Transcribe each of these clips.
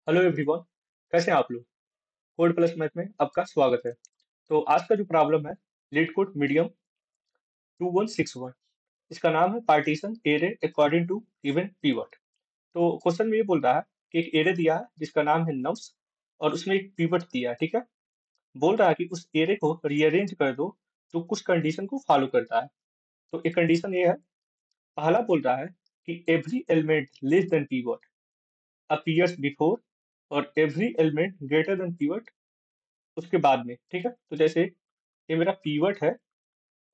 Hello everyone. कैसे हैं आप लोग? कोड प्लस मैथ में आपका स्वागत है। तो आज का जो प्रॉब्लम है, लीड कोड मीडियम 2161। इसका नाम है partition array according to even pivot. तो क्वेश्चन में ये बोल रहा है कि एक एरे दिया है जिसका नाम है नम्स, और उसमें एक पीवट दिया है। ठीक है, बोल रहा है कि उस एरे को रीअरेंज कर दो तो कुछ कंडीशन को फॉलो करता है। तो एक कंडीशन ये है, पहला बोल रहा है कि every element less than pivot appears before, और every element greater than pivot उसके बाद में। ठीक है, तो जैसे ये मेरा पीवट है,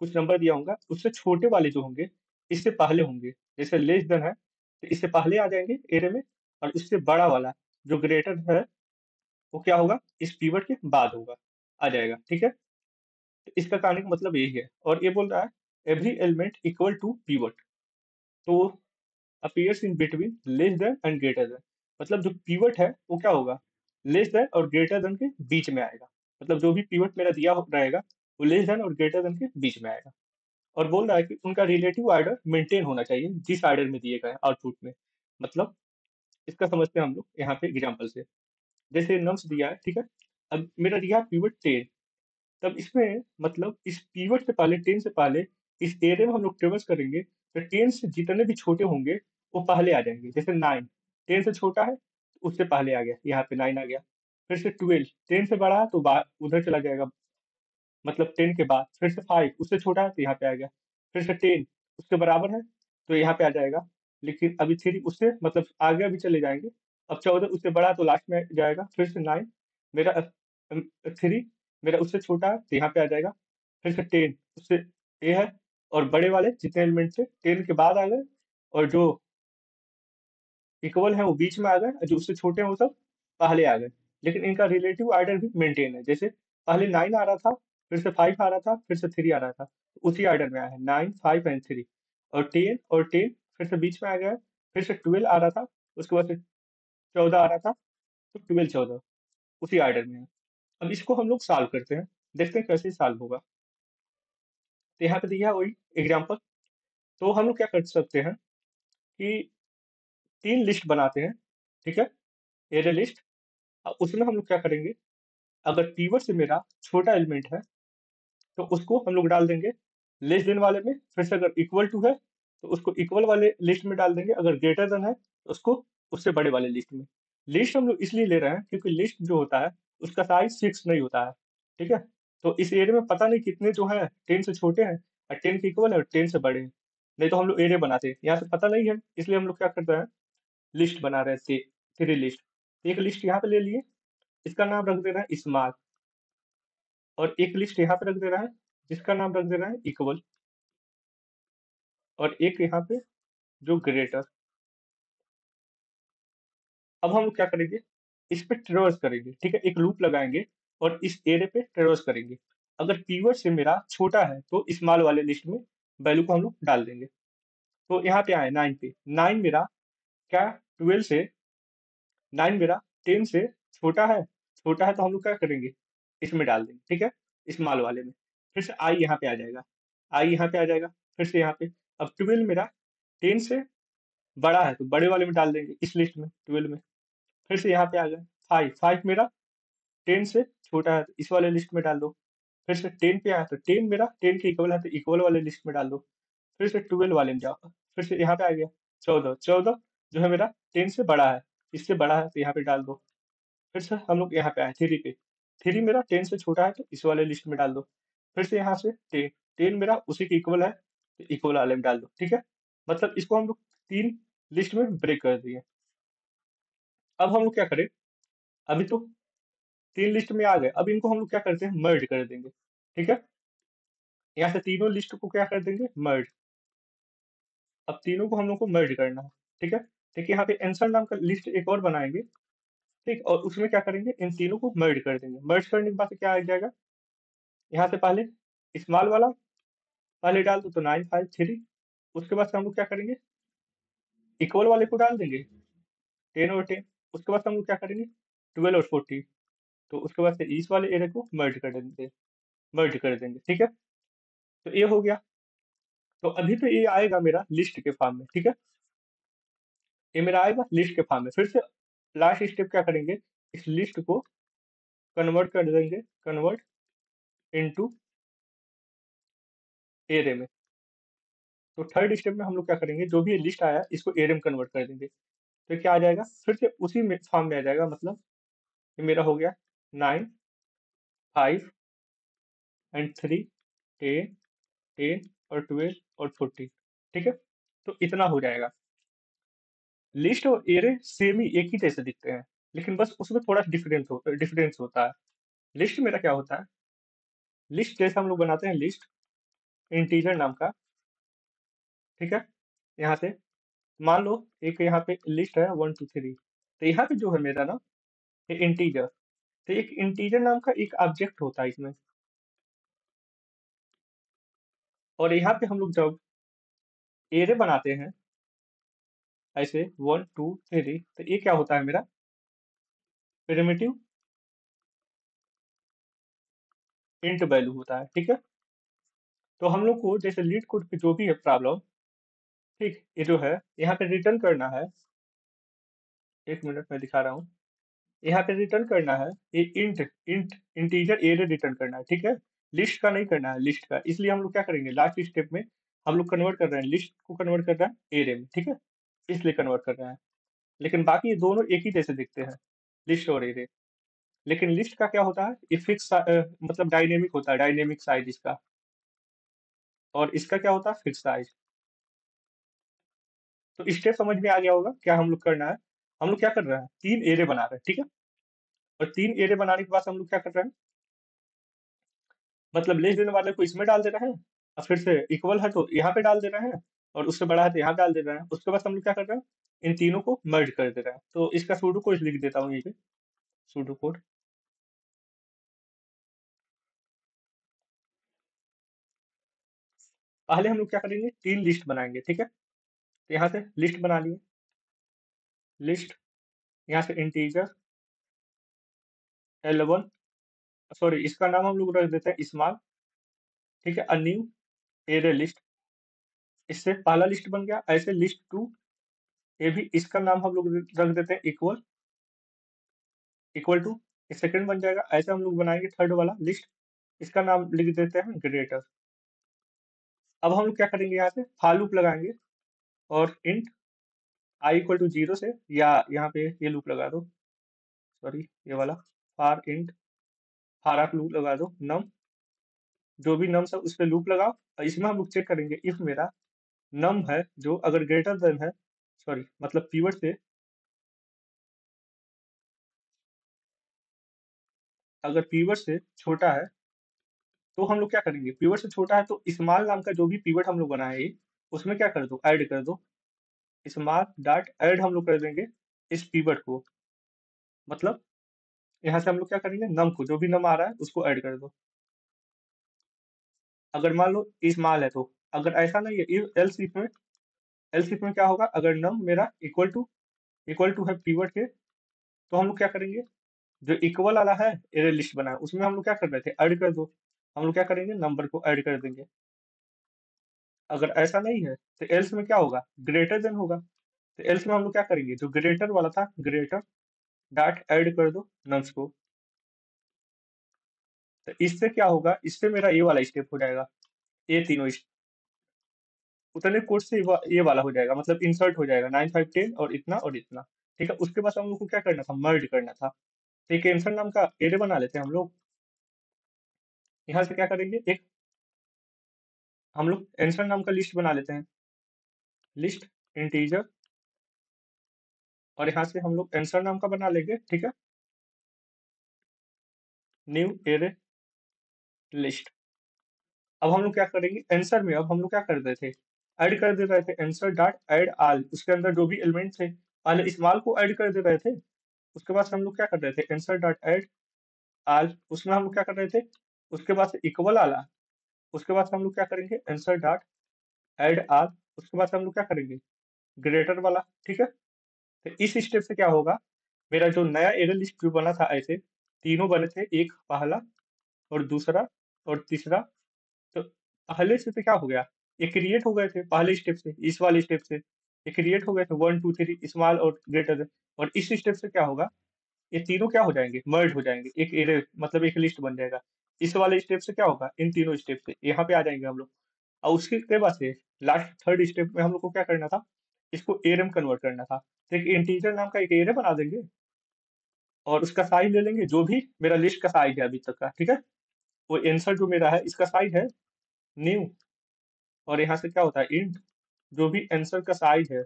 कुछ नंबर दिया होगा, उससे छोटे वाले जो होंगे इससे पहले होंगे। जैसे लेस देन है तो इससे पहले आ जाएंगे एरे में, और उससे बड़ा वाला जो ग्रेटर है वो क्या होगा, इस पीवट के बाद होगा, आ जाएगा। ठीक है, तो इसका कहने का मतलब यही है। और ये बोल रहा है every element equal to pivot, तो appears in between less than and greater than. मतलब जो पीवट है वो क्या होगा, लेस देन और ग्रेटर देन के बीच में आएगा। मतलब जो भी पीवट मेरा रहेगा वो लेस देन और ग्रेटर देन के बीच में आएगा। और बोल रहा है कि उनका रिलेटिव ऑर्डर मेंटेन होना चाहिए जिस ऑर्डर में दिए गए आउटपुट में। मतलब इसका समझते हैं हम लोग यहाँ पे एग्जाम्पल से। जैसे नम्स दिया है, ठीक है, अब मेरा दिया है पीवट 10। तब इसमें मतलब इस पीवट से पहले, 10 से पहले इस एरे में हम लोग ट्रेवर्स करेंगे तो 10 से जितने भी छोटे होंगे वो पहले आ जाएंगे। जैसे 9 10 से छोटा है तो उससे पहले आ गया, यहाँ पे 9 आ गया। फिर से 12 10 से बड़ा है तो उधर चला जाएगा, मतलब 10 के बाद। फिर से 5 उससे छोटा है तो यहाँ पे आ गया। फिर से 10 उसके बराबर है तो यहाँ पे आ जाएगा। लेकिन अभी 3 उससे मतलब आगे अभी चले जाएंगे। अब 14 उससे बड़ा तो लास्ट में जाएगा। फिर से 9 मेरा 3 मेरा उससे छोटा है तो यहाँ पे आ जाएगा। फिर से 10 उससे ये है, और बड़े वाले जितने एलिमेंट थे 10 के बाद आ गए, और जो इक्वल है वो बीच में आ गए, और जो उससे छोटे हैं वो सब पहले आ गए। लेकिन इनका रिलेटिव ऑर्डर भी मेंटेन है। जैसे पहले 9 आ रहा था, फिर से 5 आ रहा था, फिर से 3 आ रहा था, उसी ऑर्डर में आया है 9 5 एंड 3। और 10 फिर से बीच में आ गया है। फिर से 12 आ रहा था, उसके बाद से 14 आ रहा था, तो 12 14 उसी ऑर्डर में है। अब इसको हम लोग सॉल्व करते हैं, देखते हैं कैसे सॉल्व होगा। तो यहाँ पे दिया है वही एग्जाम्पल। तो हम लोग क्या कर सकते हैं कि 3 लिस्ट बनाते हैं। ठीक है, एरे लिस्ट। उसमें हम लोग क्या करेंगे, अगर पीवट से मेरा छोटा एलिमेंट है तो उसको हम लोग डाल देंगे लेस देन वाले में। फिर से अगर इक्वल टू है तो उसको इक्वल वाले लिस्ट में डाल देंगे। अगर ग्रेटर देन है तो उसको उससे बड़े वाले लिस्ट में। लिस्ट हम लोग इसलिए ले रहे हैं क्योंकि लिस्ट जो होता है उसका साइज फिक्स नहीं होता है। ठीक है, तो इस एरिया में पता नहीं कितने जो है 10 से छोटे हैं, और 10 के इक्वल है, और 10 से बड़े हैं। नहीं तो हम लोग एरिया बनाते हैं, यहाँ से पता नहीं है, इसलिए हम लोग क्या करते हैं, लिस्ट बना रहे थे, 3 लिस्ट। एक लिस्ट यहाँ पे ले लिए, इसका नाम रख दे रहा है स्मॉल, और एक लिस्ट यहाँ पे रख दे रहा है जिसका नाम रख दे रहा है इक्वल, और एक यहाँ पे जो ग्रेटर। अब हम लोग क्या करेंगे, इस पे ट्रेवर्स करेंगे। ठीक है, एक लूप लगाएंगे और इस एरे पे ट्रेवर्स करेंगे। अगर कीवर्ड से मेरा छोटा है तो स्मॉल वाले लिस्ट में वैल्यू को हम लोग डाल देंगे। तो यहाँ पे आए 9 पे, 9 मेरा क्या 12 से, 9 मेरा 10 से छोटा है। छोटा है तो हम लोग क्या करेंगे, इसमें डाल देंगे। ठीक है, स्मॉल वाले में। फिर से आई यहाँ पे आ जाएगा, आई यहाँ पे आ जाएगा। फिर से यहाँ पे, अब 12 मेरा 10 से बड़ा है तो बड़े वाले में डाल देंगे, इस लिस्ट में 12 में। फिर से यहाँ पे आ गए 5, 5 मेरा 10 से छोटा है तो इस वाले लिस्ट में डाल दो। फिर से 10 पे आया तो 10 मेरा 10 के इक्वल है तो इक्वल वाले लिस्ट में डाल दो। फिर से 12 वाले में जाओ, फिर से यहाँ पे आ गया 14, 14 जो है मेरा 10 से बड़ा है, इससे बड़ा है तो यहाँ पे डाल दो। फिर से हम लोग यहाँ पे आए 3 पे, 3 मेरा 10 से छोटा है तो इस वाले लिस्ट में डाल दो। फिर से यहाँ से 10, 10 मेरा उसी के इक्वल है तो इक्वल वाले में डाल दो। ठीक है, मतलब इसको हम लोग 3 लिस्ट में ब्रेक कर दिए। अब हम लोग क्या करें, अभी तो 3 लिस्ट में आ गए, अब इनको हम लोग क्या करते हैं, मर्ज कर देंगे। ठीक है, यहाँ से तीनों लिस्ट को क्या कर देंगे, मर्ज। अब तीनों को हम लोग को मर्ज करना है। ठीक है, देखिए यहाँ पे आंसर नाम का लिस्ट एक और बनाएंगे। ठीक, और उसमें क्या करेंगे, इन तीनों को मर्ज कर देंगे। मर्ज करने के बाद से क्या आ जाएगा, यहाँ से पहले स्मॉल वाला पहले डाल दो तो 9 5 3। उसके बाद से हम लोग क्या करेंगे, इक्वल वाले को डाल देंगे 10 और 10। उसके बाद से हम लोग क्या करेंगे, 12 और 14। तो उसके बाद से इस वाले एरे को मर्ज कर देंगे, मर्ज कर देंगे। ठीक है, तो ये हो गया। तो अभी तो ये आएगा मेरा लिस्ट के फॉर्म में। ठीक है, ये मेरा आएगा लिस्ट के फॉर्म में। फिर से लास्ट स्टेप क्या करेंगे, इस लिस्ट को कन्वर्ट कर देंगे, कन्वर्ट इनटू एरे में। तो थर्ड स्टेप में हम लोग क्या करेंगे, जो भी लिस्ट आया इसको एरे में कन्वर्ट कर देंगे। तो क्या आ जाएगा, फिर से उसी में फॉर्म में आ जाएगा। मतलब ये मेरा हो गया 9, 5 एंड 3, 10, 10 और 12 और 14। ठीक है, तो इतना हो जाएगा। लिस्ट और एरे सेम ही, एक ही जैसे दिखते हैं, लेकिन बस उसमें थोड़ा डिफरेंस होता है। लिस्ट मेरा क्या होता है, लिस्ट जैसे हम लोग बनाते हैं लिस्ट इंटीजर नाम का। ठीक है, यहाँ से मान लो एक यहाँ पे लिस्ट है 1 2 3, तो यहाँ पे जो है मेरा ना, ये इंटीजर, तो एक इंटीजर नाम का एक ऑब्जेक्ट होता है इसमें। और यहाँ पे हम लोग जब एरे बनाते हैं ऐसे 1 2 3, तो ये क्या होता है मेरा, प्रिमिटिव इंट वैल्यू होता है। ठीक है, तो हम लोग को जैसे लीड कोड पे जो भी है प्रॉब्लम, ठीक, ये जो है यहाँ पे रिटर्न करना है। एक मिनट में दिखा रहा हूँ। यहाँ पे रिटर्न करना है ये int int integer array return करना है। ठीक है, लिस्ट का नहीं करना है, लिस्ट का। इसलिए हम लोग क्या करेंगे, लास्ट स्टेप में हम लोग कन्वर्ट कर रहे हैं, लिस्ट को कन्वर्ट कर रहा है एरे में। ठीक है, इसलिए कन्वर्ट कर रहा है। लेकिन बाकी ये दोनों एक ही जैसे दिखते हैं, लिस्ट और एरे। लेकिन लिस्ट का क्या होता है, ये फिक्स मतलब डायनेमिक होता है, डायनेमिक साइज इसका। और इसका क्या होता है, फिक्स साइज। तो स्टेप समझ में आ गया होगा क्या हम लोग करना है। हम लोग क्या कर रहे हैं, 3 एरे बना रहे हैं। ठीक है, और 3 एरे बनाने के बाद हम लोग क्या कर रहे हैं, मतलब लेस देन वाले को इसमें डाल दे रहे हैं, और फिर से इक्वल है तो यहाँ पे डाल दे रहे हैं, और उससे बड़ा है तो यहाँ डाल दे रहे हैं। उसके बाद हम लोग क्या कर रहे हैं, इन तीनों को मर्ज कर दे रहे हैं। तो इसका सूडो कोड लिख देता हूँ यहीं पे, सूडो कोड। पहले हम लोग क्या करेंगे, 3 लिस्ट बनाएंगे। ठीक है, तो यहाँ से लिस्ट बना लिए, लिस्ट, यहाँ से इंटीजर L1, सॉरी इसका नाम हम लोग रख देते हैं स्मॉल। ठीक है, न्यू एरे लिस्ट, इससे पहला लिस्ट बन गया। ऐसे लिस्ट 2, ये भी इसका नाम हम लोग रख देते हैं इक्वल, इक्वल टू, ये सेकंड बन जाएगा। ऐसे हम लोग बनाएंगे थर्ड वाला लिस्ट, इसका नाम लिख देते हैं ग्रेटर। अब हम लोग क्या करेंगे, यहाँ से फॉर लूप लगाएंगे, और इंट आई इक्वल टू 0 से, या यहाँ पे ये लूप लगा दो, सॉरी ये वाला, फॉर इंट, फॉर लूप लगा दो, नम, जो भी नम्स है उस पर लूप लगाओ। और इसमें हम लोग चेक करेंगे इफ मेरा नम है जो अगर ग्रेटर देन है, सॉरी मतलब पीवट से अगर पीवट से छोटा है, तो हम लोग क्या करेंगे, पीवट से छोटा है तो स्मॉल नाम का जो भी पीवट हम लोग बनाए उसमें क्या कर दो, ऐड कर दो। स्मॉल डॉट ऐड हम लोग कर देंगे इस पीवट को। मतलब यहाँ से हम लोग क्या करेंगे, नम को, जो भी नम आ रहा है उसको ऐड कर दो। अगर मान लो स्मॉल है तो, अगर ऐसा नहीं है, एल्स इफ में क्या होगा, अगर नम मेरा इक्वल टू है पीवट के, तो हम लोग क्या करेंगे, जो इक्वल वाला है एरे लिस्ट बना है उसमें हम लोग क्या कर रहे थे, ऐड कर दो। हम लोग क्या करेंगे, नंबर को ऐड कर देंगे। अगर ऐसा नहीं है तो एल्स में क्या होगा, ग्रेटर देन होगा। तो एल्स में हम लोग क्या करेंगे, जो ग्रेटर वाला था, ग्रेटर डॉट ऐड कर दो नम्स को। तो इससे क्या होगा, इससे मेरा ये वाला स्टेप हो जाएगा, ये तीनों उतने कोड से ये वाला हो जाएगा, मतलब इंसर्ट हो जाएगा 9 5 10 और इतना और इतना। ठीक है, उसके बाद हम लोग को क्या करना था, मर्ज करना था। तो एक आंसर नाम का एरे बना लेते हैं हम लोग। यहाँ से क्या करेंगे, एक हम लोग आंसर नाम का लिस्ट बना लेते हैं, लिस्ट इंटीजर, और यहाँ से हम लोग आंसर नाम का बना लेंगे। ठीक है, न्यू एरे लिस्ट। अब हम लोग क्या करेंगे, आंसर में अब हम लोग क्या कर रहे थे, ऐड कर दे रहे थे आंसर डॉट ऐड आल, उसके अंदर जो भी एलिमेंट थे पहले स्मॉल को ऐड कर दे रहे थे। उसके बाद हम लोग क्या कर रहे थे, आंसर डॉट ऐड आल, उसमें हम लोग क्या कर रहे थे, उसके बाद इक्वल आला, उसके बाद हम लोग क्या करेंगे, आंसर डॉट ऐड आल, उसके बाद हम लोग क्या करेंगे, ग्रेटर वाला। ठीक है, तो इस स्टेप से क्या होगा, मेरा जो नया एरे लिस्ट जो बना था, ऐसे तीनों बने थे, एक पहला और दूसरा और तीसरा। तो पहले से तो क्या हो गया, ये क्रिएट हो गए थे पहले स्टेप से, इस वाले स्टेप से। ये क्रिएट हो गए थे 1 2 3 स्मॉल और ग्रेटर देन, और इस स्टेप से क्या होगा, ये तीनों क्या हो जाएंगे, मर्ज हो जाएंगे, एक एरे मतलब एक लिस्ट बन जाएगा। इस वाले स्टेप से क्या होगा, इन तीनों स्टेप से यहाँ पे आ जाएंगे हम लोग। और उसके के बाद से लास्ट थर्ड स्टेप में हम लोग को क्या करना था, इसको एरे में कन्वर्ट करना था। तो एक इंटीजर नाम का एक एरे बना देंगे और उसका साइज ले लेंगे, जो भी मेरा लिस्ट का साइज है अभी तक का, ठीक है। वो आंसर जो मेरा है इसका साइज है न्यू, और यहाँ से क्या होता है इंट, जो भी आंसर का साइज है,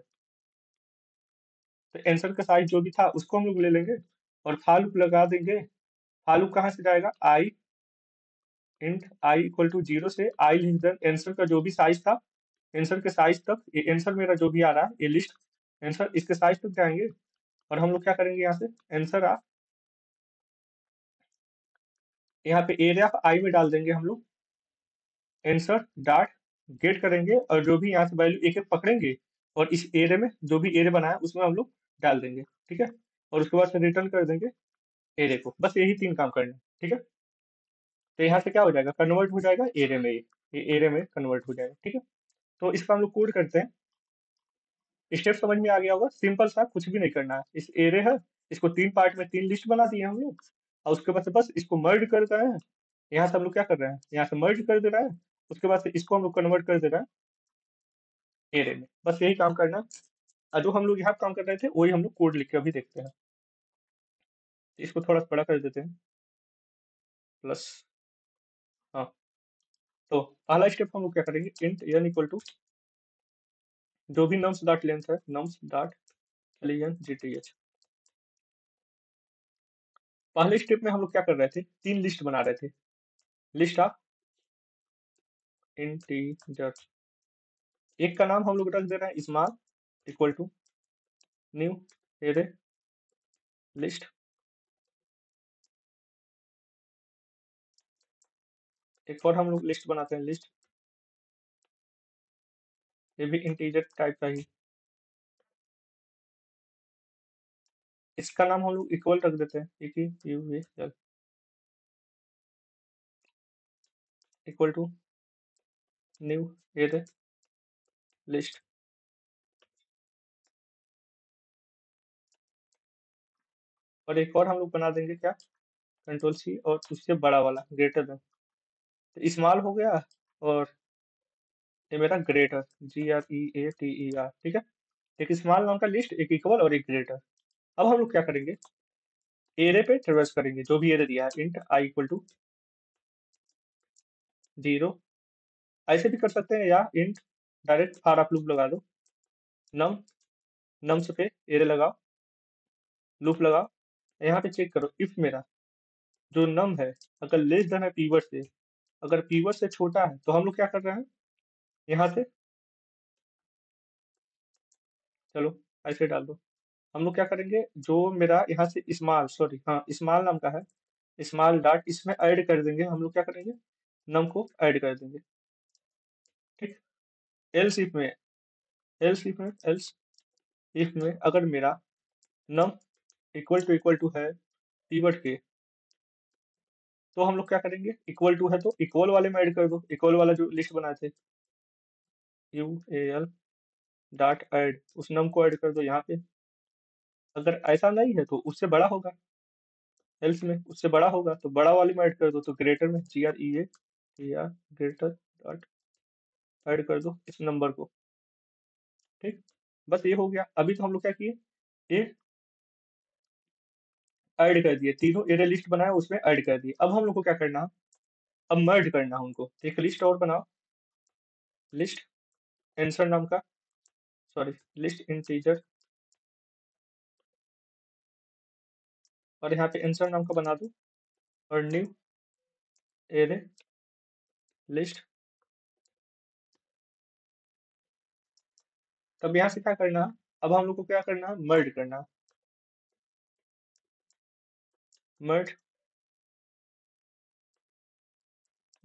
तो आंसर का साइज जो भी था उसको हम लोग ले लेंगे और फालूप लगा देंगे। फालूप कहाँ से जाएगा, आई इंट आई इक्वल टू 0 से आई लेस देन आंसर का जो भी साइज था, आंसर के साइज तक, ये आंसर मेरा जो भी आ रहा है ये लिस्ट आंसर इसके साइज तक जाएंगे। और हम लोग क्या करेंगे, यहाँ से आंसर आ, यहाँ पे एरिया ऑफ आई में डाल देंगे हम लोग आंसर डॉट गेट करेंगे, और जो भी यहाँ से वैल्यू एक एक पकड़ेंगे और इस एरे में जो भी एरे बनाया उसमें हम लोग डाल देंगे, ठीक है। और उसके बाद से रिटर्न कर देंगे एरे को। बस यही तीन काम करना है, ठीक है। तो यहाँ से क्या हो जाएगा, कन्वर्ट हो जाएगा एरे में, ये एरे में कन्वर्ट हो जाएगा, ठीक है। तो इसका हम लोग कोड करते हैं। स्टेप समझ में आ गया होगा, सिंपल सा, कुछ भी नहीं करना है। इस एरे है, इसको तीन पार्ट में तीन लिस्ट बना दिए हम लोग, और उसके बाद से बस इसको मर्ज कर रहे हैं। यहाँ से हम लोग क्या कर रहे हैं, यहाँ से मर्ज कर दे रहा है, उसके बाद से इसको हम लोग कन्वर्ट कर दे रहे हैं एरे में। बस यही काम करना है। और जो हम लोग यहाँ काम कर रहे थे वही हम लोग कोड लिख के अभी देखते हैं। इसको थोड़ा सा बड़ा कर देते हैं, प्लस, हाँ। तो पहला स्टेप हम लोग क्या करेंगे, इंट n इक्वल टू जो भी नम्स डॉट लेंथ है, नम्स डॉट length। पहले स्टेप में हम लोग क्या कर रहे थे, तीन लिस्ट बना रहे थे, लिस्ट ऑफ इंटीजर। एक का नाम हम लोग रख दे रहे हैं small equal to new array list. एक और हम लोग लिस्ट बनाते हैं, लिस्ट, ये भी इंटीजर टाइप का ही। इसका नाम हम लोग इक्वल रख देते हैं, equal to new array list. और एक और हम लोग बना देंगे क्या, कंट्रोल सी, और उससे बड़ा वाला ग्रेटर देन। तो स्मॉल हो गया, और ये मेरा ग्रेटर, GREATER, ठीक है। एक स्मॉल नाम का लिस्ट, एक इक्वल और एक ग्रेटर। अब हम लोग क्या करेंगे, एरे पे ट्रेवर्स करेंगे, जो भी एरे दिया है, इंट आई इक्वल टू 0, ऐसे भी कर सकते हैं, या इंट डायरेक्ट फॉर आप लूप लगा दो, नम, नम्स पे एरे लगाओ, लूप लगाओ। यहाँ पे चेक करो, इफ मेरा जो नम है अगर लेस देन है पीवट से, अगर पीवट से छोटा है तो हम लोग क्या कर रहे हैं, यहाँ से, चलो ऐसे डाल दो। हम लोग क्या करेंगे, जो मेरा यहाँ से स्मॉल, सॉरी हाँ स्मॉल नाम का है, स्मॉल डॉट इसमें ऐड कर देंगे। हम लोग क्या करेंगे, नम को ऐड कर देंगे, ठीक। एल्स इफ में, एल्स इफ में अगर मेरा नम इक्वल टू है कीवर्ड के, तो हम लोग क्या करेंगे, इक्वल टू है तो इक्वल वाले में ऐड कर दो, इक्वल वाला जो लिस्ट बनाए थे, UAL डॉट ऐड, उस नम को ऐड कर दो यहाँ पे। अगर ऐसा नहीं है तो उससे बड़ा होगा, एल्स में उससे बड़ा होगा तो बड़ा वाले में ऐड कर दो, तो ग्रेटर में GREATER ग्रेटर डॉट ऐड कर दो इस नंबर को, ठीक। बस ये हो गया। अभी तो हम लोग क्या किए, ये ऐड कर दिए, तीनों एरे लिस्ट बनाया उसमें ऐड कर दिए। अब हम लोग को क्या करना है, अब मर्ज करना है उनको। एक लिस्ट और बनाओ, लिस्ट आंसर नाम का, सॉरी लिस्ट इंटीजर, और यहाँ पे आंसर नाम का बना दो, और न्यू एरे लिस्ट। तब यहाँ से क्या करना है, अब हम लोग को क्या करना है, मर्ज करना है, मर्ज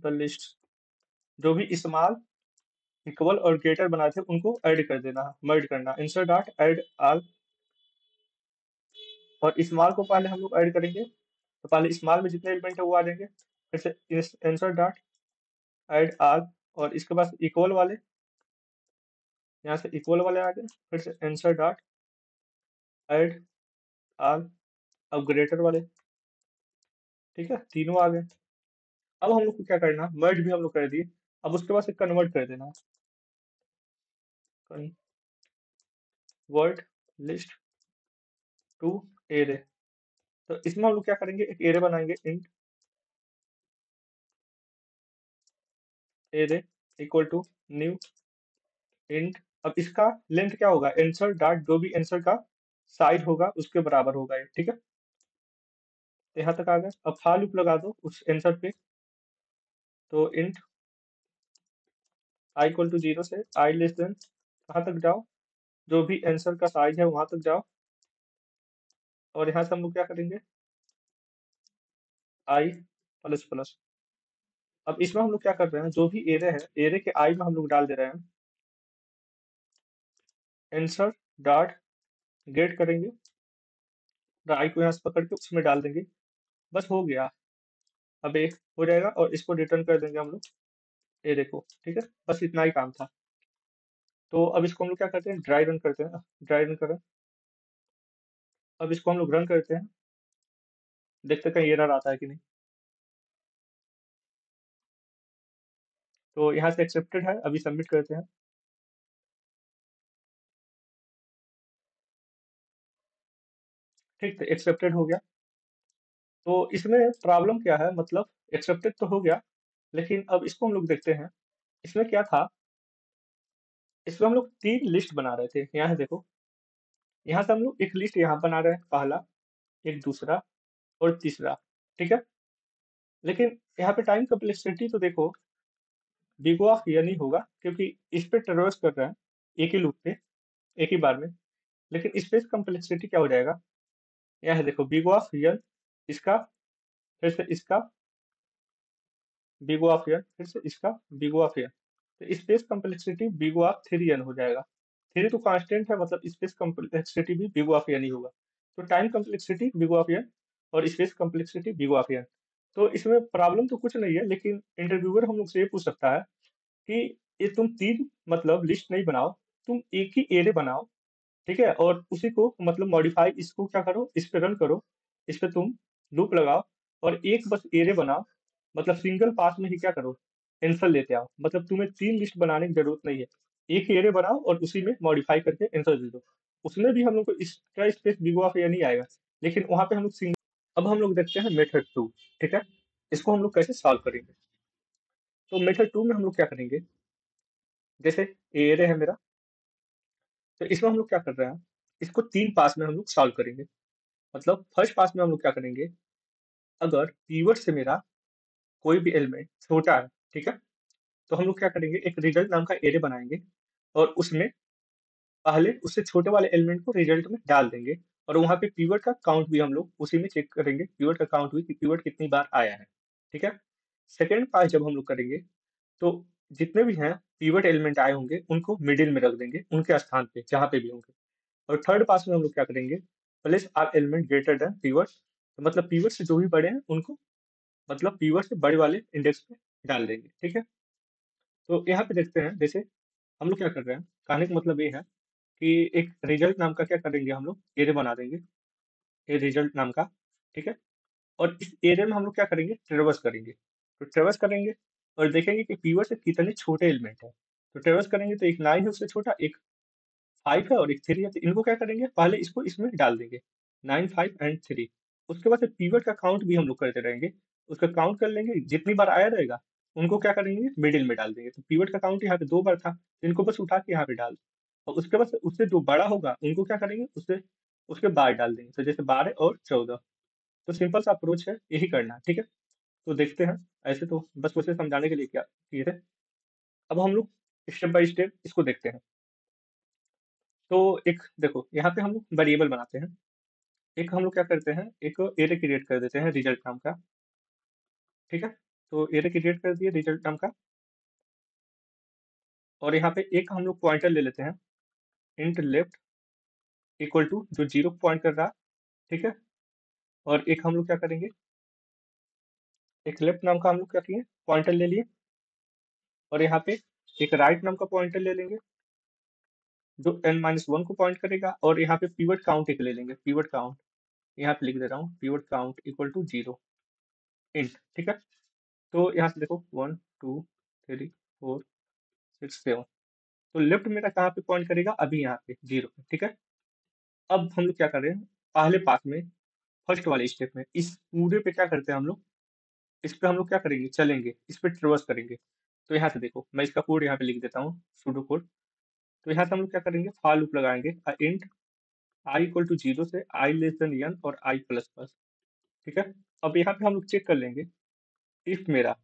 द लिस्ट। जो भी स्मॉल इक्वल और ग्रेटर बनाए थे उनको ऐड कर देना है, मर्ज करना, आंसर डॉट ऐड ऑल। और स्मॉल को पहले हम लोग ऐड करेंगे, तो पहले स्मॉल में जितने एलिमेंट है वो आ जाएंगे, फिर से आंसर डॉट ऐड ऑल, और इसके बाद इक्वल वाले यहाँ से इक्वल वाले आ गए, फिर से आंसर डॉट ऐड आल, अब ग्रेटर वाले, ठीक है, तीनों आ गए। अब हम लोग को क्या करना, मर्ज भी हम लोग कर दिए, अब उसके बाद से कन्वर्ट कर देना, कन्वर्ट लिस्ट टू एरे। तो इसमें हम लोग क्या करेंगे, एक एरे बनाएंगे, int array equal to new int. अब इसका लेंथ क्या होगा, आंसर डॉट जो भी आंसर का साइज होगा उसके बराबर होगा ये, ठीक है। तो यहाँ तक आ गए, अब फॉर लूप लगा दो उस आंसर पे। तो इंट आई इक्वल टू 0 से आई लेस देन कहाँ तक जाओ, जो भी आंसर का साइज है वहां तक जाओ, और यहाँ से हम लोग क्या करेंगे, आई प्लस प्लस। अब इसमें हम लोग क्या कर रहे हैं, जो भी एरे है एरे के आई में हम लोग डाल दे रहे हैं आंसर डॉट गेट करेंगे, आई को यहाँ से पकड़ के उसमें डाल देंगे, बस हो गया। अब एक हो जाएगा और इसको रिटर्न कर देंगे हम लोग एरे को, ठीक है, बस इतना ही काम था। तो अब इसको हम लोग क्या करते हैं, ड्राई रन करते हैं, ड्राई रन करें। अब इसको हम लोग रन करते हैं, देखते हैं कहीं एरर आता है कि नहीं। तो यहाँ से एक्सेप्टेड है, अभी सबमिट करते हैं। ठीक, तो एक्सेप्टेड हो गया। तो इसमें प्रॉब्लम क्या है, मतलब एक्सेप्टेड तो हो गया, लेकिन अब इसको हम लोग देखते हैं, इसमें क्या था, इसमें हम लोग तीन लिस्ट बना रहे थे, यहाँ देखो, यहाँ से हम लोग एक लिस्ट यहाँ बना रहे हैं, पहला, एक दूसरा और तीसरा, ठीक है। लेकिन यहाँ पे टाइम कम्प्लेक्सिटी तो देखो, बिग ऑफ ये नहीं होगा, क्योंकि इस पे ट्रेवर्स कर रहे हैं एक ही लूप पे, एक ही बार में। लेकिन स्पेस कम्प्लेक्सिटी क्या हो जाएगा, यहाँ देखो, बिग ऑफ यन, इसका, फिर से इसका बिग ऑफ यन, फिर से इसका बिग ऑफ यन। तो space complexity big of 3n हो जाएगा। 3 तो कांस्टेंट है, मतलब स्पेस कम्प्लेक्सिटी भी बिग ऑफ एन ही होगा। तो time complexity big of N और space complexity big of N. तो इसमें प्रॉब्लम तो कुछ नहीं है, लेकिन इंटरव्यूअर हम लोग से ये पूछ सकता है कि ये तुम तीन मतलब लिस्ट नहीं बनाओ, तुम एक ही एरे बनाओ, ठीक है, और उसी को मतलब मॉडिफाई, इसको क्या करो, इस पे रन करो, इस पे तुम लूप लगाओ, और एक बस एरे बनाओ, मतलब सिंगल पास में ही क्या करो, आंसर लेते आओ, मतलब तुम्हें तीन लिस्ट बनाने की जरूरत नहीं है, एक ही एरे बनाओ और उसी में मॉडिफाई करके आंसर दे दो। उसमें भी हम लोग को इसका स्पेस बिग ऑफ या नहीं आएगा, लेकिन वहां पे हम लोग सिंगल। अब हम लोग देखते हैं मेथड टू, ठीक है, इसको हम लोग कैसे सॉल्व करेंगे। तो मेथड टू में हम लोग क्या करेंगे, जैसे एरे है मेरा, तो इसमें हम लोग क्या कर रहे हैं, इसको तीन पास में हम लोग सॉल्व करेंगे। मतलब फर्स्ट पास में हम लोग क्या करेंगे, अगर पीवट से मेरा कोई भी एलिमेंट छोटा है, ठीक है, तो हम लोग क्या करेंगे, एक रिजल्ट नाम का एरे बनाएंगे, और उसमें पहले उससे छोटे वाले एलिमेंट को रिजल्ट में डाल देंगे, और वहां पे पीवट का काउंट भी हम लोग उसी में चेक करेंगे, पीवट का काउंट भी कि पीवट कितनी बार आया है, ठीक है। सेकेंड पास जब हम लोग करेंगे, तो जितने भी हैं पीवट एलिमेंट आए होंगे उनको मिडिल में रख देंगे, उनके स्थान पे जहां पे भी होंगे। और थर्ड पास में हम लोग क्या करेंगे, place are element greater than pivot, तो मतलब पीवट से जो भी बड़े हैं उनको, मतलब पीवट से बड़े वाले इंडेक्स पे डाल देंगे, ठीक है। तो यहाँ पे देखते हैं, जैसे हम लोग क्या कर रहे हैं, कहने का मतलब ये है कि एक रिजल्ट नाम का क्या करेंगे, हम लोग एरे बना देंगे, ये रिजल्ट नाम का, ठीक है। और इस एरे में हम लोग क्या करेंगे, ट्रेवर्स करेंगे, तो ट्रेवर्स करेंगे और देखेंगे कि पीवट से कितने छोटे एलिमेंट है। तो ट्रेवर्स करेंगे तो एक 9 है उससे छोटा, एक 5 है और एक 3 है, तो इनको क्या करेंगे, पहले इसको इसमें डाल देंगे, 9, 5 एंड 3। उसके बाद से पीवट का काउंट भी हम लोग करते रहेंगे, उसका काउंट कर लेंगे, जितनी बार आया रहेगा उनको क्या करेंगे, मिडिल में डाल देंगे। तो पीवट का काउंट यहाँ पे 2 बार था, तो इनको बस उठा के यहाँ पे डाल दो। और उसके बाद से उससे जो बड़ा होगा उनको क्या करेंगे, उससे उसके बाद डाल देंगे, तो जैसे 12 और 14। तो सिंपल सा अप्रोच है, यही करना है, ठीक है। तो देखते हैं, ऐसे तो बस उसे समझाने के लिए क्या किए थे। अब हम लोग स्टेप बाय स्टेप इसको देखते हैं। तो एक देखो, यहाँ पे हम लोग वेरिएबल बनाते हैं, एक हम लोग क्या करते हैं, एक एरे क्रिएट कर देते हैं रिजल्ट नाम का, ठीक है। तो एरे क्रिएट कर दिए रिजल्ट नाम का, और यहाँ पे एक हम लोग पॉइंटर ले लेते हैं, इंट लेफ्ट इक्वल टू जो 0 पॉइंट कर रहा है, ठीक है। और एक हम लोग क्या करेंगे, एक लेफ्ट नाम का हम लोग क्या किए, पॉइंटर ले लिए, और यहाँ पे एक राइट नाम का पॉइंटर ले लेंगे, जो n-1 को पॉइंट करेगा, और यहाँ पे पिवट काउंट एक ले लेंगे, पिवट काउंट यहाँ पे लिख दे रहा हूँ, pivot count equal to 0 int, ठीक है। तो यहाँ से देखो 1 2 3 4 6 7, तो लेफ्ट मेरा कहाँ पे पॉइंट करेगा, अभी यहाँ पे 0 पे, ठीक है। अब हम लोग क्या कर रहे हैं, पहले पास में फर्स्ट वाले स्टेप में इस पूरे पे क्या करते हैं हम लोग, इस पे हम लोग क्या करेंगे, चलेंगे, इस पे ट्रेवर्स करेंगे। तो यहाँ से देखो मैं इसका कोड यहाँ पे लिख देता हूँ, सूडो कोड। तो यहाँ से हम लोग क्या करेंगे, फॉर लूप लगाएंगे, इंट आई इक्वल टू 0 से आई लेस देन n और आई प्लस प्लस, ठीक है। अब यहाँ पे हम लोग चेक कर लेंगे, इफ मेरा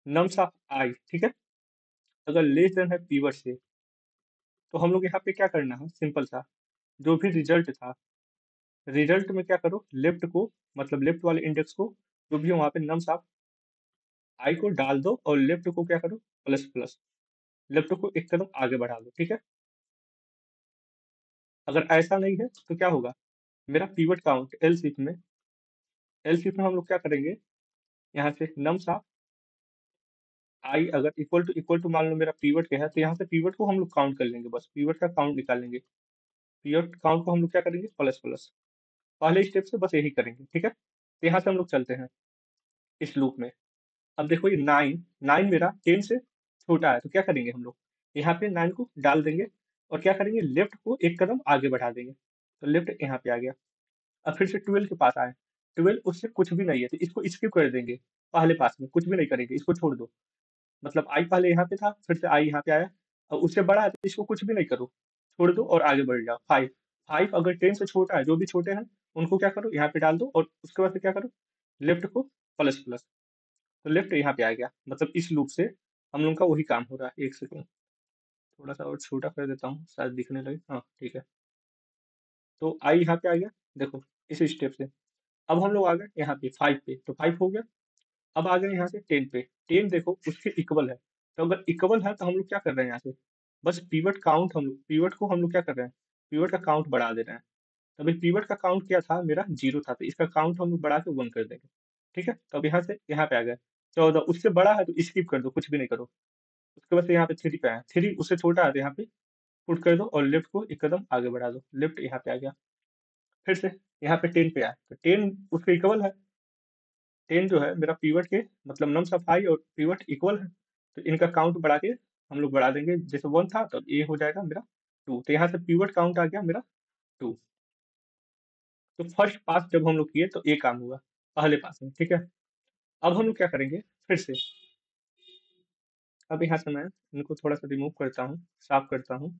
नम्स ऑफ आई, ठीक है, अगर लेस देन है पीवट से, तो हम लोग यहाँ पे क्या करना है, सिंपल सा, जो भी रिजल्ट था, रिजल्ट में क्या करो, लेफ्ट को, मतलब लेफ्ट वाले इंडेक्स को, जो भी है वहाँ पे नम्स ऑफ आई को डाल दो, और लेफ्ट को क्या करो, प्लस प्लस, लेफ्ट को एक कदम आगे बढ़ा दो, ठीक है। अगर ऐसा नहीं है तो क्या होगा, मेरा पीवट काउंट एल शिफ्ट में हम लोग क्या करेंगे, यहाँ से नम्स ऑफ आई अगर इक्वल टू मान लो मेरा पीवट क्या है, तो यहाँ से पीवट को हम लोग काउंट कर लेंगे, बस पीवट का काउंट निकालेंगे, पीवट काउंट को हम लोग क्या करेंगे, प्लस प्लस, पहले स्टेप से बस यही करेंगे, ठीक है। तो यहाँ से हम लोग चलते हैं इस लूप में। अब देखो ये 9 मेरा 10 से छोटा है, तो क्या करेंगे हम लोग, यहाँ पे 9 को डाल देंगे, और क्या करेंगे, लेफ्ट को एक कदम आगे बढ़ा देंगे, तो लेफ्ट यहाँ पे आ गया। अब फिर से 12 के पास आए, 12 उससे कुछ भी नहीं है, तो इसको स्किप कर देंगे, पहले पास में कुछ भी नहीं करेंगे, इसको छोड़ दो, मतलब आई पहले यहाँ पे था, फिर से आई यहाँ पे आया, और उससे बड़ा है तो इसको कुछ भी नहीं करो, छोड़ दो और आगे बढ़ जाओ। 5 5 अगर 10 से छोटा है, जो भी छोटे हैं उनको क्या करो, यहाँ पे डाल दो, और उसके बाद से क्या करो, लेफ्ट को प्लस प्लस, तो लेफ्ट यहाँ पे आ गया, मतलब इस लूप से हम लोग का वही काम हो रहा है। एक सेकंड, थोड़ा सा और छोटा कर देता हूँ, शायद दिखने लगे, हाँ ठीक है। तो आई यहाँ पे आ गया, देखो इस स्टेप से। अब हम लोग आ गए यहाँ पे 5 पे, तो 5 हो गया। अब आ गए यहाँ से 10 पे, 10 देखो उसके इक्वल है, तो अगर इक्वल है तो हम लोग क्या कर रहे हैं यहाँ से, बस पीवट काउंट, हम लोग पीवट को हम लोग क्या कर रहे हैं, पीवट का काउंट बढ़ा दे रहे हैं। तो अभी पीवट का काउंट क्या था, मेरा 0 था, तो इसका काउंट हम लोग बढ़ा के 1 कर देंगे, ठीक है। तो अब यहाँ से यहाँ पे आ गए 14, उससे बड़ा है तो स्किप कर दो, कुछ भी नहीं करो। उसके बाद से यहाँ पे 3 पे आए, 3 उससे छोटा है तो यहाँ पे पुट कर दो, और लेफ्ट को एक कदम आगे बढ़ा दो, लेफ्ट यहाँ पे आ गया। फिर से यहाँ पे 10 पे आए, तो 10 उसके इक्वल है, 10 जो है मेरा पीवट के, मतलब नम्स ऑफ आई और पीवट इक्वल है, तो इनका काउंट बढ़ा के हम लोग बढ़ा देंगे, जैसे 1 था तो ये हो जाएगा मेरा 2, तो यहाँ से पीवट काउंट आ गया मेरा 2। तो फर्स्ट पास जब हम लोग किए तो ये काम हुआ पहले पास में, ठीक है। अब हम लोग क्या करेंगे, फिर से, अब यहाँ से मैं इनको थोड़ा सा रिमूव करता हूँ, साफ करता हूँ,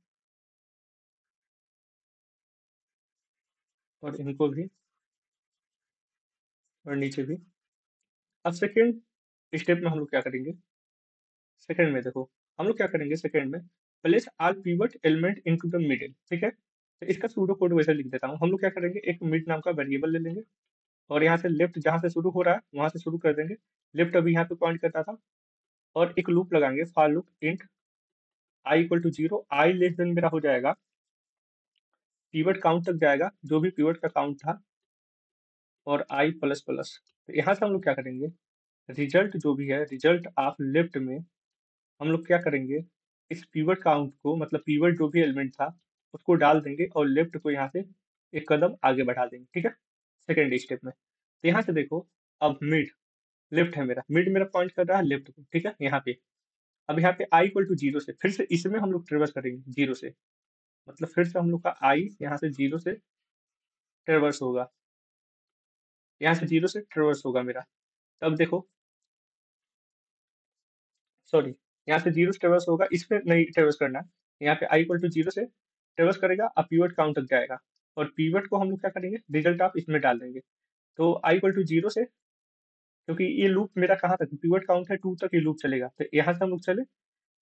और इनको भी, और नीचे भी। अब सेकेंड स्टेप में हम लोग क्या करेंगे, सेकंड में देखो हम लोग क्या करेंगे, सेकंड में place all pivot element into the middle, ठीक है। तो इसका सूडो कोड वैसे लिख देता हूँ, हम लोग क्या करेंगे, एक मिड नाम का वेरिएबल ले लेंगे, और यहाँ से लेफ्ट जहाँ से शुरू हो रहा है वहां से शुरू कर देंगे, लेफ्ट अभी यहाँ पे पॉइंट करता था, और एक लूप लगाएंगे, for loop int i equal to 0, i less than मेरा हो जाएगा, पिवट काउंट तक जाएगा, जो भी पिवट का काउंट था, और आई प्लस प्लस। तो यहाँ से हम लोग क्या करेंगे, रिजल्ट जो भी है, रिजल्ट ऑफ लेफ्ट में हम लोग क्या करेंगे, इस पीवट काउंट को, मतलब पीवट जो भी एलिमेंट था उसको डाल देंगे, और लेफ्ट को यहाँ से एक कदम आगे बढ़ा देंगे, ठीक है, सेकेंड स्टेप में। तो यहाँ से देखो, अब मिड लेफ्ट है मेरा, मिड मेरा पॉइंट कर रहा है लेफ्ट को, ठीक है, यहाँ पे। अब यहाँ पे आई इक्वल टू 0 से फिर से इसमें हम लोग ट्रेवर्स करेंगे 0 से, मतलब फिर से हम लोग का आई यहाँ से 0 से ट्रेवर्स होगा, यहाँ से 0 से ट्रेवर्स होगा मेरा। तब देखो, सॉरी, यहाँ से 0 से ट्रेवर्स होगा, इसमें नहीं ट्रेवर्स करना है, यहाँ पे आई इक्वल टू 0 से ट्रेवर्स करेगा, अब पीवट काउंट तक जाएगा, और पीवट को हम लोग क्या करेंगे, रिजल्ट ऑफ इसमें डाल देंगे। तो आई इक्वल टू 0 से, क्योंकि ये लूप मेरा कहाँ तक, पीवट काउंट है 2 तक ये लूप चलेगा, तो यहाँ से हम लोग चले,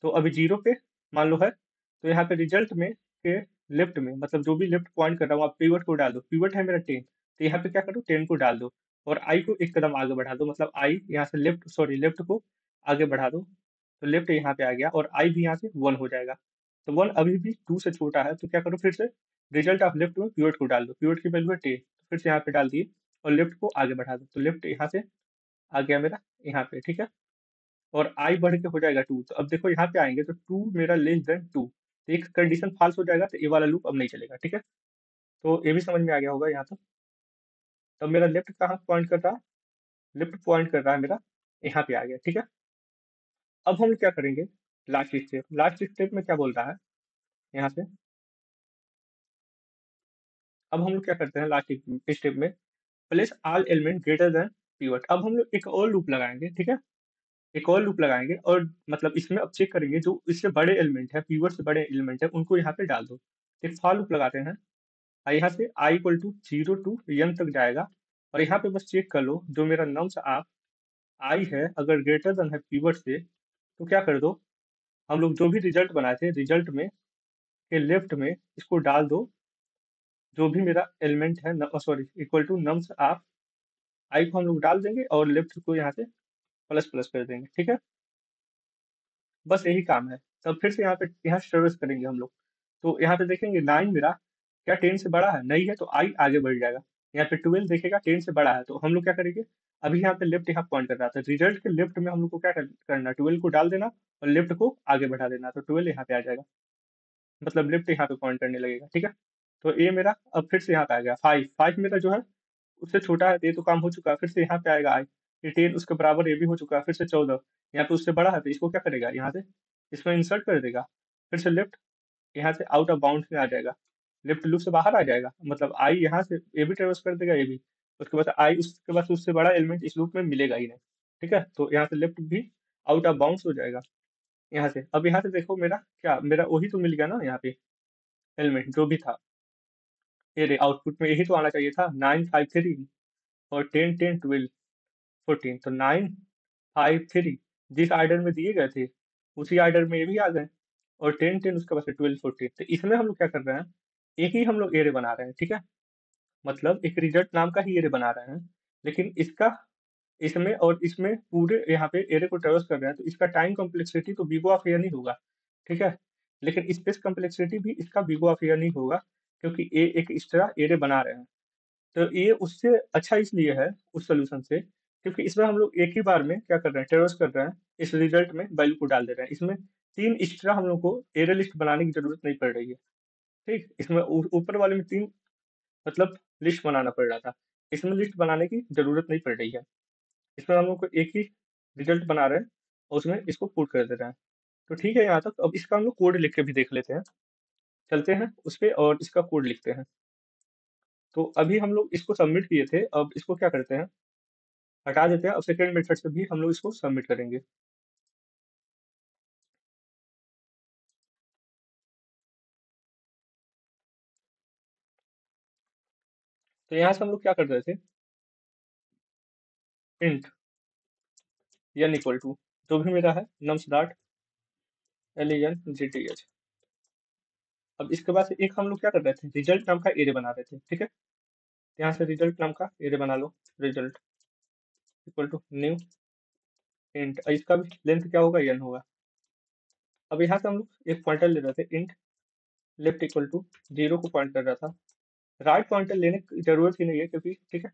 तो अभी 0 पे मान लो है, तो यहाँ पे रिजल्ट में के लेफ्ट में, मतलब जो भी लेफ्ट पॉइंट कर रहा हूँ, आप पीवट को डाल दो, पीवट है मेरा 10, तो यहाँ पे क्या करो, 10 को डाल दो, और आई को एक कदम आगे बढ़ा दो, मतलब आई यहाँ से लेफ्ट, सॉरी लेफ्ट को आगे बढ़ा दो, तो लेफ्ट यहाँ पे आ गया, और आई भी यहाँ से 1 हो जाएगा। तो 1 अभी भी 2 से छोटा है, तो क्या करो, फिर से रिजल्ट ऑफ लेफ्ट में पीवट को डाल दो, पीवट की वैल्यू है 10, तो फिर से यहाँ पे डाल दिए, और लेफ्ट को आगे बढ़ा दो, तो लेफ्ट यहाँ से आ गया मेरा यहाँ पे, ठीक है। और आई बढ़ के हो जाएगा 2, तो अब देखो यहाँ पे आएंगे तो 2 मेरा लेस देन 2, तो एक कंडीशन फॉल्स हो जाएगा तो ये वाला लूप अब नहीं चलेगा, ठीक है। तो ये भी समझ में आ गया होगा यहाँ तक। तब मेरा लेफ्ट कहाँ पॉइंट कर रहा है, लेफ्ट पॉइंट कर रहा है मेरा यहाँ पे आ गया, ठीक है। अब हम लोग क्या करेंगे, लास्ट स्टेप में क्या बोल रहा है यहाँ से। अब हम लोग क्या करते हैं लास्ट स्टेप में, place all element greater than pivot. अब हम लोग एक और लूप लगाएंगे, ठीक है। एक और लूप लगाएंगे और मतलब इसमें अब चेक करेंगे जो इससे बड़े एलिमेंट है, पीवट से बड़े एलिमेंट है, उनको यहाँ पे डाल दो। एक फॉर लूप लगाते हैं और यहाँ से i equal to 0 to n तक जाएगा। और यहाँ पे बस चेक कर लो जो मेरा नम्स आप i है अगर ग्रेटर देन है पीवट से, तो क्या कर दो, हम लोग जो भी रिजल्ट बनाए थे रिजल्ट में के लेफ्ट में इसको डाल दो, जो भी मेरा एलिमेंट है, सॉरी, इक्वल टू नम्स आप i को हम लोग डाल देंगे और लेफ्ट को यहाँ से प्लस प्लस कर देंगे, ठीक है। बस यही काम है। तब फिर से यहाँ सर्विस करेंगे हम लोग। तो यहाँ पे देखेंगे 9 मेरा क्या 10 से बड़ा है, नहीं है, तो आई आगे बढ़ जाएगा। यहाँ पे 12 देखेगा 10 से बड़ा है, तो हम लोग क्या करेंगे, अभी यहाँ पे लेफ्ट यहाँ पॉइंट कर रहा था, रिजल्ट के लेफ्ट में हम लोग को क्या करना, 12 को डाल देना और लेफ्ट को आगे बढ़ा देना, तो 12 यहाँ पे आ जाएगा, मतलब लेफ्ट यहाँ पे पॉइंट करने लगेगा, ठीक है। तो ये मेरा अब फिर से यहाँ पे आ गया 5, 5 मेरा जो है उससे छोटा है, तो ये तो काम हो चुका है, फिर से यहाँ पे आएगा आई, ये 10 उसके बराबर ये भी हो चुका है, फिर से 14 यहाँ पे उससे बड़ा है, तो इसको क्या करेगा, यहाँ से इसमें इंसर्ट कर देगा, फिर से लेफ्ट यहाँ से आउट ऑफ बाउंड में आ जाएगा, लेफ्ट लूप से बाहर आ जाएगा, मतलब आई यहाँ से ये भी ट्रेवर्स कर देगा, ये भी, उसके बाद आई उसके बाद उससे बड़ा एलिमेंट इस लूप में मिलेगा ही नहीं, ठीक है। तो यहाँ से लेफ्ट भी आउट ऑफ बाउंड्स हो जाएगा यहाँ से। अब यहाँ से देखो मेरा क्या, मेरा वही तो मिल गया ना यहाँ पे एलिमेंट जो भी था, ये रे आउटपुट में यही तो आना चाहिए था, 9 5 3 और 10 10 12 14, तो 9 5 3 जिस आर्डर में दिए गए थे उसी आर्डर में ये भी आ गए, और 10 10 उसके बाद से 12 14, तो इसमें हम लोग क्या कर रहे हैं, एक ही हम लोग एरे बना रहे हैं, ठीक है। मतलब एक रिजल्ट नाम का ही एरे बना रहे हैं, लेकिन इसका इसमें और इसमें पूरे यहाँ पे एरे को ट्रेवर्स कर रहे हैं, तो इसका टाइम कॉम्प्लेक्सिटी तो बिगो ऑफ एयर नहीं होगा, ठीक है। लेकिन स्पेस कॉम्प्लेक्सिटी भी इसका बिगो ऑफ एयर नहीं होगा, क्योंकि ये एक एक्स्ट्रा एरे बना रहे हैं। तो ये उससे अच्छा इसलिए है उस सोल्यूशन से, क्योंकि इसमें हम लोग एक ही बार में क्या कर रहे हैं, ट्रेवर्स कर रहे हैं, इस रिजल्ट में वैल्यू को डाल दे रहे हैं, इसमें 3 एक्स्ट्रा हम लोग को एरे लिस्ट बनाने की जरूरत नहीं पड़ रही है, ठीक। इसमें ऊपर वाले में 3 मतलब लिस्ट बनाना पड़ रहा था, इसमें लिस्ट बनाने की जरूरत नहीं पड़ रही है। इसमें हम लोग को एक ही रिजल्ट बना रहे हैं और उसमें इसको पुट कर दे रहे हैं। तो ठीक है यहाँ तक। अब इसका हम लोग कोड लिख के भी देख लेते हैं, चलते हैं उस पे और इसका कोड लिखते हैं। तो अभी हम लोग इसको सबमिट किए थे, अब इसको क्या करते हैं, हटा देते हैं और सेकेंड मेथड से भी हम लोग इसको सबमिट करेंगे। तो यहाँ से हम लोग क्या कर रहे थे, इंट n इक्वल टू जो भी मेरा है नम्स डॉट len gth। अब इसके बाद से एक हम लोग क्या कर रहे थे, रिजल्ट नाम का एरे बना रहे थे, ठीक है। यहाँ से रिजल्ट नाम का एरे बना लो, result equal to new int, इसका भी लेंथ क्या होगा, n होगा। अब यहाँ से हम लोग एक पॉइंटर ले रहे थे, इंट लेफ्ट इक्वल टू 0 को पॉइंट कर रहा था। राइट पॉइंटर लेने की जरूरत ही नहीं है क्योंकि, ठीक है,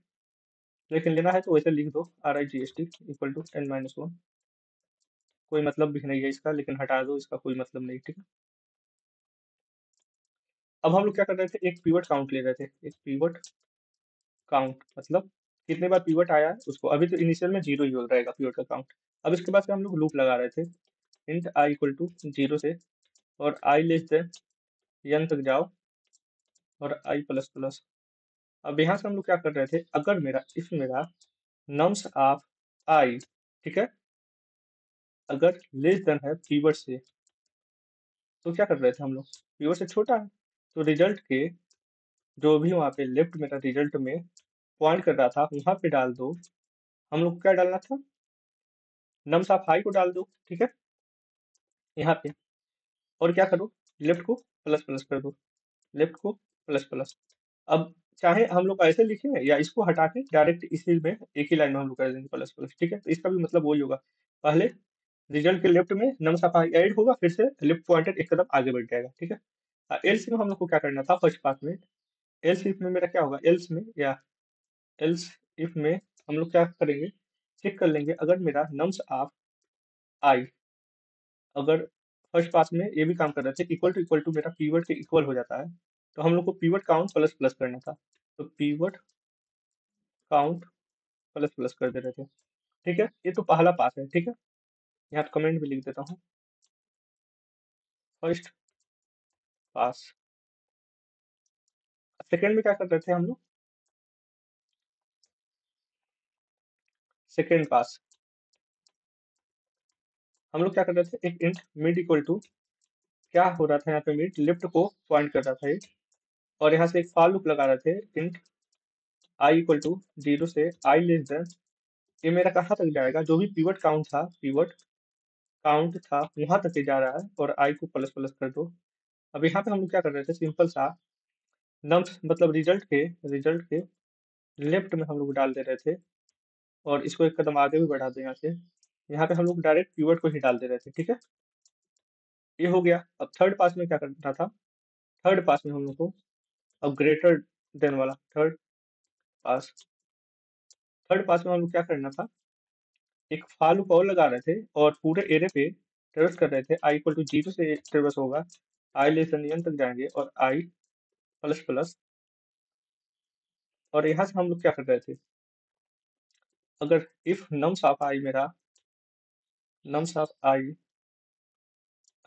लेकिन लेना है तो वैसे लिख दो RIGST इक्वल टू n-1, कोई मतलब भी नहीं है इसका, लेकिन हटा दो, इसका कोई मतलब नहीं, ठीक है। अब हम लोग क्या कर रहे थे, एक पीवट काउंट ले रहे थे, एक पीवट काउंट मतलब कितने बार पीवट आया है उसको, अभी तो इनिशियल में 0 ही हो रहेगा पीवट का काउंट। अब इसके बाद से हम लोग लूप लगा रहे थे, इंट i इक्वल टू 0 से और i लेस देन n तक जाओ और i प्लस प्लस। अब यहाँ से हम लोग क्या कर रहे थे, अगर मेरा इफ मेरा नम्स ऑफ i, ठीक है, अगर लेस देन है पीवट से, तो क्या कर रहे थे हम लोग, पीवट से छोटा है, तो रिजल्ट के जो भी वहाँ पे लेफ्ट मेरा रिजल्ट में पॉइंट कर रहा था वहां पे डाल दो, हम लोग को क्या डालना था, नम्स ऑफ i को डाल दो, ठीक है, यहाँ पे। और क्या करो, लेफ्ट को प्लस प्लस कर दो, लेफ्ट को प्लस प्लस। अब चाहे हम लोग ऐसे लिखें या इसको हटा के डायरेक्ट इसी में एक ही लाइन में हम लोग कर देंगे प्लस प्लस, ठीक है। तो इसका भी मतलब वही होगा, पहले रिजल्ट के लेफ्ट में नम्स ऑफ i ऐड होगा, फिर से लेफ्ट पॉइंटर एक कदम आगे बढ़ जाएगा, ठीक है। एल्स में हम लोग को क्या करना था फर्स्ट पार्ट में, एल्स इफ में मेरा क्या होगा, एल्स में या एल्स इफ में हम लोग क्या करेंगे, चेक कर लेंगे अगर मेरा नम्स ऑफ i, अगर फर्स्ट पास में ये भी काम कर रहे थे, इक्वल टू मेरा पीवट के इक्वल हो जाता है, तो हम लोग को पीवट काउंट प्लस प्लस करना था, तो पीवट काउंट प्लस प्लस कर दे रहे थे। ठीक है, ये तो पहला पास है। ठीक है, यहाँ पे कमेंट भी लिख देता हूँ, फर्स्ट पास। सेकंड में क्या कर रहे थे हम लोग, सेकंड पास हम लोग क्या कर रहे थे, एक इंट मिड इक्वल टू, क्या हो रहा था यहाँ पे, मिड लेफ्ट को पॉइंट कर रहा था ये, और यहाँ से एक फॉर लूप लगा रहे थे, इंट आई इक्वल टू 0 से आई लेस देन, ये मेरा कहाँ तक जाएगा, जो भी पिवट काउंट था, पिवट काउंट था वहां तक ये जा रहा है, और आई को प्लस प्लस कर दो। अब यहाँ पे हम लोग क्या कर रहे थे, सिंपल सा नम्स मतलब रिजल्ट के लेफ्ट में हम लोग डाल दे रहे थे, और इसको एक कदम आगे भी बढ़ा दे यहाँ से, यहाँ पे हम लोग डायरेक्ट पिवट को ही डाल दे रहे थे। ठीक है, ये हो गया। अब थर्ड पास में क्या करना था, थर्ड पास में हम लोग को, अब ग्रेटर देन वाला पास थर्ड पास में हम लोग क्या करना था, एक फालू लूप और लगा रहे थे, और पूरे एरे पे ट्रेवर्स कर रहे थे, आई इक्वल टू 0 से ट्रेवर्स होगा, आई लेस देन n तक जाएंगे, और आई प्लस प्लस, और यहाँ से हम लोग क्या कर रहे थे, अगर इफ नम्स ऑफ आई मेरा, नम्स ऑफ आई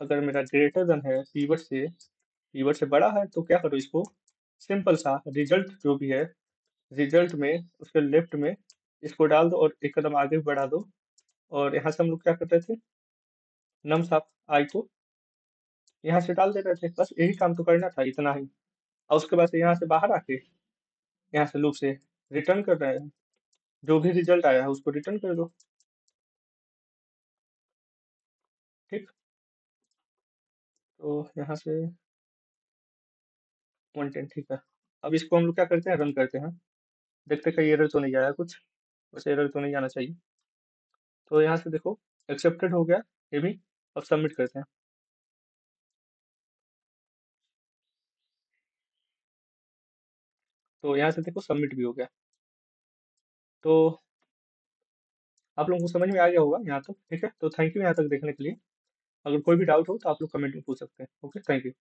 अगर मेरा ग्रेटर देन है पीवट से बड़ा है, तो क्या करो, इसको सिंपल सा रिजल्ट जो भी है, रिजल्ट में उसके लेफ्ट में इसको डाल दो, और एक कदम आगे बढ़ा दो, और यहाँ से हम लोग क्या कर रहे थे, नम्स ऑफ आई को यहाँ से डाल दे रहे थे, बस यही काम तो करना था, इतना ही। और उसके बाद से यहाँ से बाहर आके, यहाँ से लूप से रिटर्न कर रहे हैं, जो भी रिजल्ट आया है उसको रिटर्न कर दो। ठीक, तो यहाँ से 110। ठीक है, अब इसको हम लोग क्या करते हैं, रन करते हैं, देखते हैं कहीं एरर तो नहीं आया कुछ, बस एरर तो नहीं आना चाहिए। तो यहाँ से देखो एक्सेप्टेड हो गया ये भी। अब सबमिट करते हैं, तो यहाँ से देखो सबमिट भी हो गया। तो आप लोगों को समझ में आ गया होगा यहाँ तक। ठीक है, तो थैंक यू यहाँ तक देखने के लिए। अगर कोई भी डाउट हो तो आप लोग कमेंट में पूछ सकते हैं। Okay, thank you.